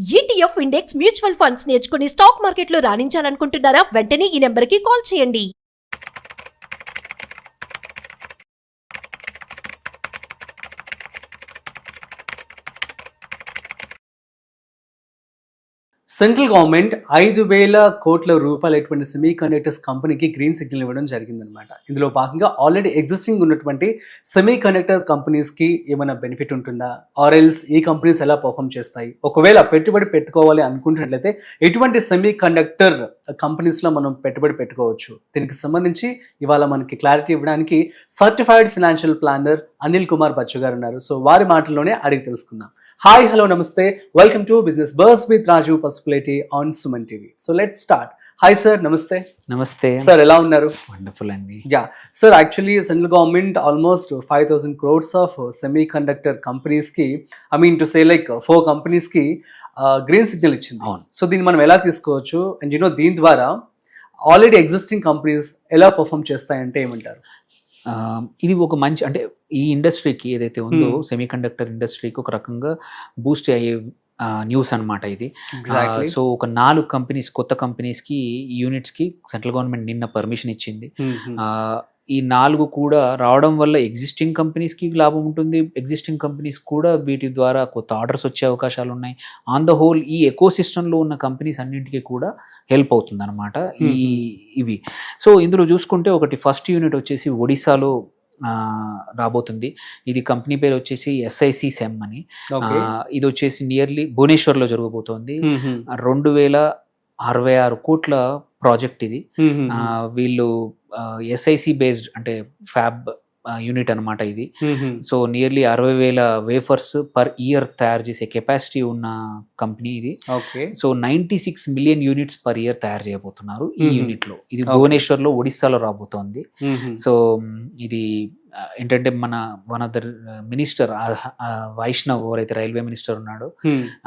ETF index mutual funds నేర్చుకుని stock మార్కెట్లో రాణించాలనుకుంటున్నారా? వెంటనే ఈ నెంబర్కి కాల్ చేయండి. సెంట్రల్ గవర్నమెంట్ 5,000 కోట్ల రూపాయలటువంటి సెమీ కండక్టర్స్ కంపెనీకి గ్రీన్ సిగ్నల్ ఇవ్వడం జరిగిందనమాట. ఇందులో భాగంగా ఆల్రెడీ ఎగ్జిస్టింగ్ ఉన్నటువంటి సెమీ కండక్టర్ కంపెనీస్కి ఏమైనా బెనిఫిట్ ఉంటుందా, ఆర్ఎల్స్ ఈ కంపెనీస్ ఎలా పర్ఫామ్ చేస్తాయి, ఒకవేళ పెట్టుబడి పెట్టుకోవాలి అనుకుంటున్నట్లయితే ఎటువంటి సెమీ కండక్టర్ కంపెనీస్లో మనం పెట్టుబడి పెట్టుకోవచ్చు, దీనికి సంబంధించి ఇవాళ మనకి క్లారిటీ ఇవ్వడానికి certified financial planner Anil Kumar Bacchu గారు ఉన్నారు. సో వారి మాటల్లోనే అడిగి తెలుసుకుందాం. హాయ్, హలో, నమస్తే, welcome to business buzz with Raju Pasupuleti on Suman TV. So let's start. Hi sir, నమస్తే. నమస్తే సార్, ఎలా ఉన్నారు? వండర్ఫుల్ అండి. Yeah sir, actually central government almost 5,000 crores of semi conductor కంపెనీస్కి, I mean to say like 4 కంపెనీస్కి green signal ఇచ్చింది. అవును. So దీన్ని మనం ఎలా తీసుకోవచ్చు, అండ్ దీని ద్వారా ఆల్రెడీ ఎగ్జిస్టింగ్ కంపెనీస్ ఎలా పర్ఫామ్ చేస్తాయంటే ఏమంటారు? ఇది ఒక మంచి, అంటే ఈ ఇండస్ట్రీకి ఏదైతే ఉందో సెమీ కండక్టర్ ఇండస్ట్రీకి ఒక రకంగా బూస్ట్ అయ్యే న్యూస్ అనమాట ఇది. సో ఒక 4 కంపెనీస్, కొత్త కంపెనీస్కి, యూనిట్స్కి సెంట్రల్ గవర్నమెంట్ నిన్న పర్మిషన్ ఇచ్చింది. ఈ 4 కూడా రావడం వల్ల ఎగ్జిస్టింగ్ కంపెనీస్కి లాభం ఉంటుంది, ఎగ్జిస్టింగ్ కంపెనీస్ కూడా వీటి ద్వారా కొత్త ఆర్డర్స్ వచ్చే అవకాశాలు ఉన్నాయి. ఆన్ ద హోల్ ఈ ఎకో సిస్టంలో ఉన్న కంపెనీస్ అన్నింటికీ కూడా హెల్ప్ అవుతుంది అనమాట ఇవి. సో ఇందులో చూసుకుంటే ఒకటి ఫస్ట్ యూనిట్ వచ్చేసి ఒడిశాలో రాబోతుంది. ఇది కంపెనీ పేరు వచ్చేసి SIC సెమ్ అని. ఇది వచ్చేసి నియర్లీ భువనేశ్వర్లో జరగబోతోంది. 2,066 కోట్ల ప్రాజెక్ట్ ఇది. వీళ్ళు SIC బేస్డ్, అంటే ఫ్యాబ్ యూనిట్ అనమాట ఇది. So nearly 60,000 wafers per year తయారు చేసే కెపాసిటీ ఉన్న కంపెనీ ఇది. So 96 million units per year తయారు చేయబోతున్నారు ఈ యూనిట్ లో. ఇది భువనేశ్వర్లో, ఒడిస్సాలో రాబోతోంది. సో ఇది ఏంటంటే మన one of the minister Vaishnav, ఎవరైతే రైల్వే మినిస్టర్ ఉన్నాడో,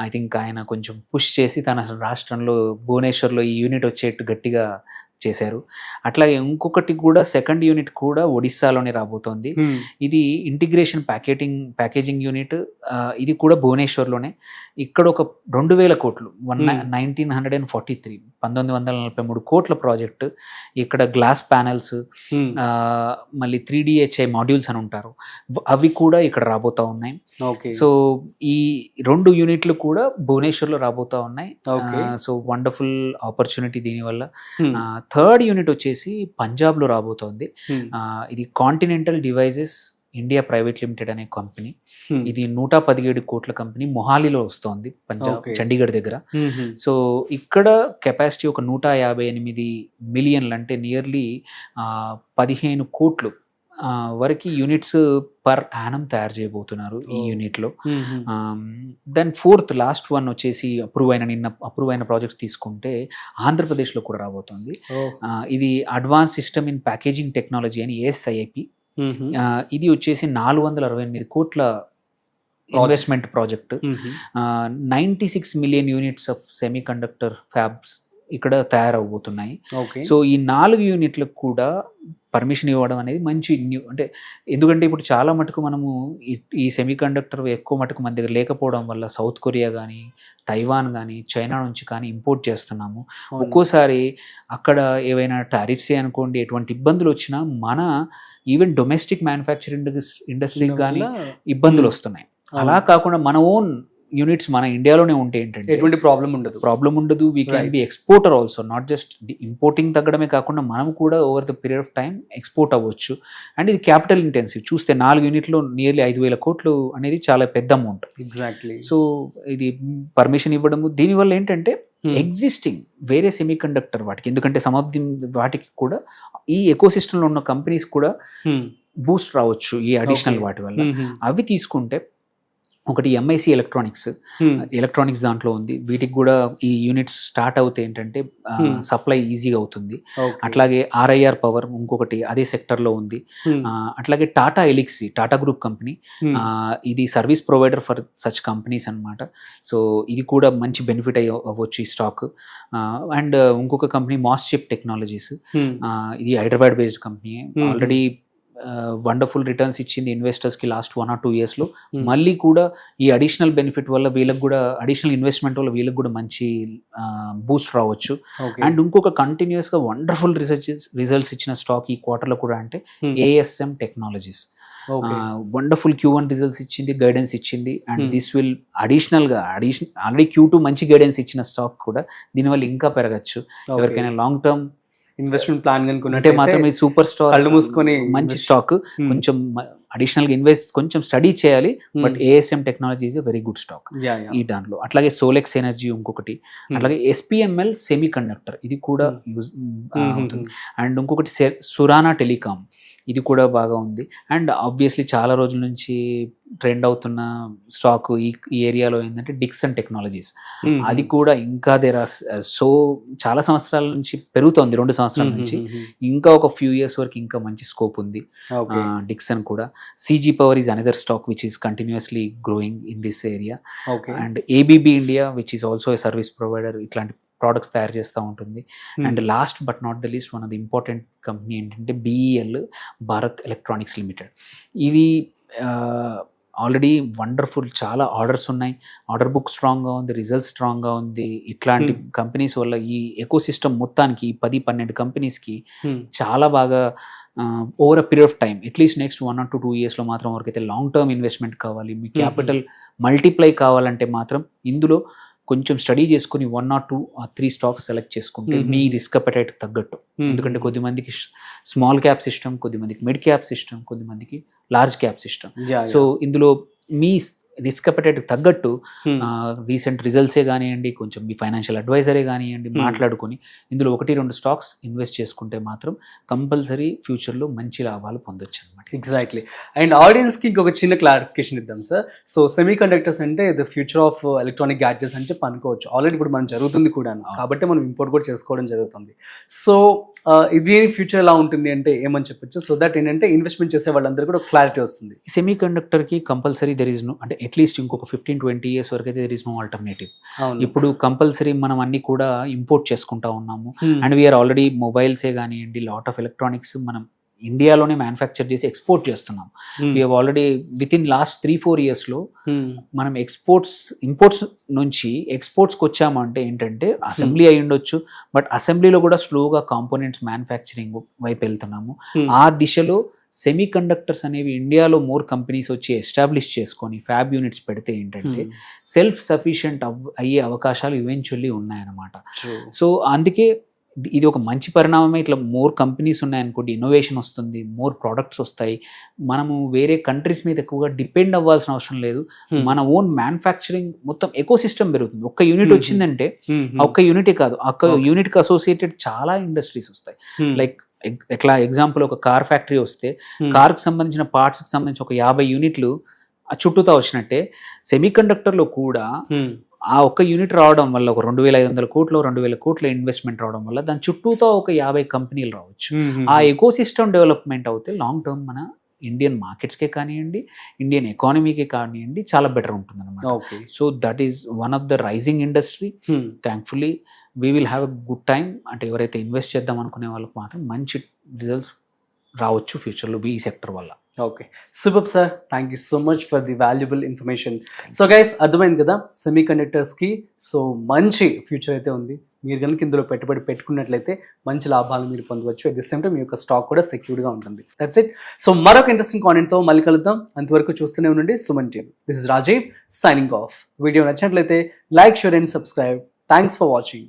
ఐ థింక్ ఆయన కొంచెం పుష్ చేసి తన రాష్ట్రంలో భువనేశ్వర్లో ఈ యూనిట్ వచ్చేట్టు గట్టిగా చేశారు. అట్లాగే ఇంకొకటి కూడా, సెకండ్ యూనిట్ కూడా ఒడిస్సాలోనే రాబోతోంది. ఇది ఇంటిగ్రేషన్ ప్యాకేజింగ్ యూనిట్. ఇది కూడా భువనేశ్వర్లోనే. ఇక్కడ ఒక 2,000 కోట్లు, 1943 కోట్ల ప్రాజెక్ట్. ఇక్కడ గ్లాస్ ప్యానెల్స్, మళ్ళీ 3DHI మాడ్యూల్స్ అని ఉంటారు, అవి కూడా ఇక్కడ రాబోతా ఉన్నాయి. సో ఈ 2 యూనిట్లు కూడా భువనేశ్వర్లో రాబోతా ఉన్నాయి. సో వండర్ఫుల్ ఆపర్చునిటీ దీనివల్ల. థర్డ్ యూనిట్ వచ్చేసి పంజాబ్లో రాబోతోంది. ఇది continental devices India private limited అనే కంపెనీ. ఇది 117 కోట్ల కంపెనీ, మొహాలీలో వస్తోంది, పంజాబ్, చండీగఢ్ దగ్గర. సో ఇక్కడ కెపాసిటీ ఒక 158 మిలియన్లు, అంటే నియర్లీ 15 కోట్లు వరకు యూనిట్స్ పర్ యానం తయారు చేయబోతున్నారు ఈ యూనిట్లో. దెన్ ఫోర్త్ లాస్ట్ వన్ వచ్చేసి నిన్న అప్రూవ్ అయిన ప్రాజెక్ట్స్ తీసుకుంటే ఆంధ్రప్రదేశ్లో కూడా రాబోతుంది. ఇది advance system in packaging technology అని, ASIP. ఇది వచ్చేసి 468 కోట్ల investment project. 96 million units of semi conductor fabs ఇక్కడ తయారవబోతున్నాయి. సో ఈ 4 యూనిట్లకు కూడా పర్మిషన్ ఇవ్వడం అనేది మంచి అంటే ఎందుకంటే ఇప్పుడు చాలా మటుకు మనము ఈ సెమీ కండక్టర్ ఎక్కువ మటుకు మన దగ్గర లేకపోవడం వల్ల సౌత్ కొరియా కానీ, తైవాన్ కానీ, చైనా నుంచి కానీ ఇంపోర్ట్ చేస్తున్నాము. ఒక్కోసారి అక్కడ ఏవైనా టారిఫ్స్ అనుకోండి, ఎటువంటి ఇబ్బందులు వచ్చినా మన ఈవెన్ డొమెస్టిక్ మ్యానుఫ్యాక్చరింగ్ ఇండస్ట్రీకి కానీ ఇబ్బందులు వస్తున్నాయి. అలా కాకుండా మన ఓన్ యూనిట్స్ మన ఇండియాలోనే ఉంటే ఏంటంటే ఎటువంటి ప్రాబ్లం ఉండదు. We can be exporter also, not just importing తగ్గడమే కాకుండా మనం కూడా over the period of time export అవ్వచ్చు. అండ్ ఇది క్యాపిటల్ ఇంటెన్సివ్. చూస్తే 4 యూనిట్లో నియర్లీ 5,000 కోట్లు అనేది చాలా పెద్ద అమౌంట్. ఎగ్జాక్ట్లీ. సో ఇది పర్మిషన్ ఇవ్వడము, దీనివల్ల ఏంటంటే ఎగ్జిస్టింగ్ వేరే సెమీ కండక్టర్ వాటికి, ఎందుకంటే సమ్ ఆఫ్ ది వాటికి కూడా ఈ ఎకో సిస్టంలో ఉన్న కంపెనీస్ కూడా బూస్ట్ రావచ్చు ఈ అడిషనల్ వాటి వల్ల. అవి తీసుకుంటే ఒకటి MIC ఎలక్ట్రానిక్స్ దాంట్లో ఉంది. వీటికి కూడా ఈ యూనిట్స్ స్టార్ట్ అవుతే ఏంటంటే సప్లై ఈజీగా అవుతుంది. అట్లాగే RIR పవర్ ఇంకొకటి అదే సెక్టర్లో ఉంది. అట్లాగే టాటా ఎలిక్సీ, టాటా గ్రూప్ కంపెనీ, ఇది service provider for such companies అనమాట. సో ఇది కూడా మంచి బెనిఫిట్ అవ్వచ్చు ఈ స్టాక్. అండ్ ఇంకొక కంపెనీ మాస్చిప్ టెక్నాలజీస్, ఇది Hyderabad based company. Already wonderful returns ఇచ్చింది ఇన్వెస్టర్స్కి లాస్ట్ 1 or 2 yearsలో. మళ్ళీ కూడా ఈ అడిషనల్ బెనిఫిట్ వల్ల వీళ్ళకి కూడా అడిషనల్ ఇన్వెస్ట్మెంట్ వల్ల వీళ్ళకి కూడా మంచి బూస్ట్ రావచ్చు. అండ్ ఇంకొక కంటిన్యూస్గా వండర్ఫుల్ రిజల్ట్స్ ఇచ్చిన స్టాక్ ఈ క్వార్టర్లో కూడా అంటే ASM technologies. Wonderful Q1 results ఇచ్చింది, గైడెన్స్ ఇచ్చింది. అండ్ దిస్ విల్ అడిషనల్గా ఆల్రెడీ Q2 మంచి గైడెన్స్ ఇచ్చిన స్టాక్ కూడా దీనివల్ల ఇంకా పెరగచ్చు. ఎవరికైనా లాంగ్ టర్మ్ ఇన్వెస్ట్మెంట్ ప్లాన్ అంటే మాత్రం ఇది సూపర్ స్టాక్, కళ్ళు మూసుకొని మంచి స్టాక్. కొంచెం అడిషనల్ గా ఇన్వెస్ట్ కొంచెం స్టడీ చేయాలి. But ASM technology is a very good stock ఈ దాంట్లో. అట్లాగే సోలెక్స్ ఎనర్జీ ఇంకొకటి, అట్లాగే SPML సెమీ కండక్టర్ ఇది కూడా యూజ్ అవుతుంది. అండ్ ఇంకొకటి సురానా టెలికామ్ ఇది కూడా బాగా ఉంది. అండ్ ఆబ్వియస్లీ చాలా రోజుల నుంచి ట్రెండ్ అవుతున్న స్టాక్ ఈ ఏరియాలో ఏంటంటే డిక్సన్ టెక్నాలజీస్. అది కూడా ఇంకా సో చాలా సంవత్సరాల నుంచి పెరుగుతోంది, 2 సంవత్సరాల నుంచి. ఇంకా ఒక ఫ్యూ ఇయర్స్ వరకు ఇంకా మంచి స్కోప్ ఉంది డిక్సన్ కూడా. CG power is another stock which is continuously growing in this area. And ABB India which is also a service provider, ఇట్లాంటి ప్రోడక్ట్స్ తయారు చేస్తూ ఉంటుంది. And last but not the least one of the important company ఏంటంటే BEL, Bharat electronics limited. ఇది already wonderful, చాలా orders ఉన్నాయి, order book స్ట్రాంగ్గా ఉంది, రిజల్ట్స్ స్ట్రాంగ్గా ఉంది. ఇట్లాంటి కంపెనీస్ వల్ల ఈ ఎకో సిస్టమ్ మొత్తానికి 10-12 కంపెనీస్కి చాలా బాగా over a period of time at least next 1 or 2 yearsలో మాత్రం వరకైతే లాంగ్ టర్మ్ ఇన్వెస్ట్మెంట్ కావాలి, మీ క్యాపిటల్ మల్టిప్లై కావాలంటే మాత్రం ఇందులో కొంచెం స్టడీ చేసుకుని 1 or 2 or 3 స్టాక్స్ సెలెక్ట్ చేసుకుంటే మీ రిస్క్ అపెటైట్ తగ్గట్టు. ఎందుకంటే కొద్దిమందికి స్మాల్ క్యాప్స్ ఇష్టం, కొద్దిమందికి మిడ్ క్యాప్స్ ఇష్టం, కొద్దిమందికి లార్జ్ క్యాప్స్ ఇష్టం. సో ఇందులో మీ రిస్క్ అపెటైట్ తగ్గట్టు రీసెంట్ రిజల్ట్సే కానివ్వండి, కొంచెం మీ ఫైనాన్షియల్ అడ్వైజరే కానివ్వండి మాట్లాడుకొని ఇందులో 1-2 స్టాక్స్ ఇన్వెస్ట్ చేసుకుంటే మాత్రం కంపల్సరీ ఫ్యూచర్లో మంచి లాభాలు పొందొచ్చు అనమాట. ఎగ్జాక్ట్లీ. అండ్ ఆడియన్స్కి ఇంకొక చిన్న క్లారిఫికేషన్ ఇద్దాం సార్. సో సెమీ కండక్టర్స్ అంటే the future of electronic gadgets అని చెప్పి అనుకోవచ్చు. ఆల్రెడీ ఇప్పుడు మనం జరుగుతుంది కూడా, కాబట్టి మనం ఇంపోర్ట్ కూడా చేసుకోవడం జరుగుతుంది. సో ఇది ఫ్యూచర్ ఎలా ఉంటుంది అంటే ఏమని చెప్పొచ్చు, సో దట్ ఏంటంటే ఇన్వెస్ట్మెంట్ చేసే వాళ్ళందరూ కూడా క్లారిటీ వస్తుంది. సెమీ కండక్టర్కి కంపల్సరీ దెర్ ఇస్ నో, అంటే అట్లీస్ట్ ఇంకొక 15-20 years వరకు అయితే దెర్ ఇస్ నో ఆల్టర్నేటివ్. ఇప్పుడు కంపల్సరీ మనం అన్ని కూడా ఇంపోర్ట్ చేసుకుంటా ఉన్నాము. అండ్ వీఆర్ ఆల్రెడీ మొబైల్సే కానివ్వండి, లాట్ ఆఫ్ ఎలక్ట్రానిక్స్ మనం ఇండియాలోనే మ్యానుఫ్యాక్చర్ చేసి ఎక్స్పోర్ట్ చేస్తున్నాం. We have already with in last 3-4 yearsలో మనం ఇంపోర్ట్స్ నుంచి ఎక్స్పోర్ట్స్కి వచ్చామంటే ఏంటంటే అసెంబ్లీ అయి ఉండొచ్చు, బట్ అసెంబ్లీలో కూడా స్లోగా కాంపోనెంట్స్ మ్యానుఫ్యాక్చరింగ్ వైపు వెళ్తున్నాము. ఆ దిశలో సెమీ కండక్టర్స్ అనేవి ఇండియాలో మోర్ కంపెనీస్ వచ్చి ఎస్టాబ్లిష్ చేసుకొని ఫ్యాబ్ యూనిట్స్ పెడితే ఏంటంటే సెల్ఫ్ సఫిషియంట్ అయ్యే అవకాశాలు ఈవెన్చువల్లీ ఉన్నాయన్నమాట. సో అందుకే ఇది ఒక మంచి పరిణామమే. ఇట్లా మోర్ కంపెనీస్ ఉన్నాయనుకోండి, ఇన్నోవేషన్ వస్తుంది, మోర్ ప్రోడక్ట్స్ వస్తాయి. మనము వేరే కంట్రీస్ మీద ఎక్కువగా డిపెండ్ అవ్వాల్సిన అవసరం లేదు. మన ఓన్ మ్యానుఫ్యాక్చరింగ్ మొత్తం ఎకో సిస్టమ్ పెరుగుతుంది. ఒక్క యూనిట్ వచ్చిందంటే ఒక్క యూనిటే కాదు, ఒక్క యూనిట్కి అసోసియేటెడ్ చాలా ఇండస్ట్రీస్ వస్తాయి. లైక్ ఎట్లా ఎగ్జాంపుల్ ఒక కార్ ఫ్యాక్టరీ వస్తే కార్కి సంబంధించిన పార్ట్స్కి సంబంధించి ఒక 50 యూనిట్లు చుట్టూతా వచ్చినట్టే సెమీ కండక్టర్లో కూడా ఆ ఒక్క యూనిట్ రావడం వల్ల ఒక 2,500 కోట్లు 2,000 కోట్ల ఇన్వెస్ట్మెంట్ రావడం వల్ల దాని చుట్టూతో ఒక 50 కంపెనీలు రావచ్చు. ఆ ఎకో సిస్టమ్ డెవలప్మెంట్ అవుతే లాంగ్ టర్మ్ మన ఇండియన్ మార్కెట్స్కే కానివ్వండి, ఇండియన్ ఎకానమీకే కానివ్వండి చాలా బెటర్ ఉంటుంది అనమాట. So that is one of the rising industry. Thankfully we will have a good time. అంటే ఎవరైతే ఇన్వెస్ట్ చేద్దాం అనుకునే వాళ్ళకి మాత్రం మంచి రిజల్ట్స్ రావచ్చు ఫ్యూచర్లో ఈ సెక్టర్ వల్ల. Okay, super sir, thank you so much for the valuable information. So guys, అర్థమైంది కదా సెమీ కండక్టర్స్కి సో మంచి ఫ్యూచర్ అయితే ఉంది. మీరు కనుక ఇందులో పెట్టుబడి పెట్టుకున్నట్లయితే మంచి లాభాలు మీరు పొందవచ్చు. అట్ ది సేమ్ టైం మీ యొక్క స్టాక్ కూడా సెక్యూర్డ్గా ఉంటుంది. That's it. సో మరొక ఇంట్రెస్టింగ్ కాంటెంట్తో మళ్ళీ కలుద్దాం. అంతవరకు చూస్తూనే ఉండండి Suman TV. This is Rajeev signing off. Video నచ్చినట్లయితే like, share and subscribe. Thanks for watching.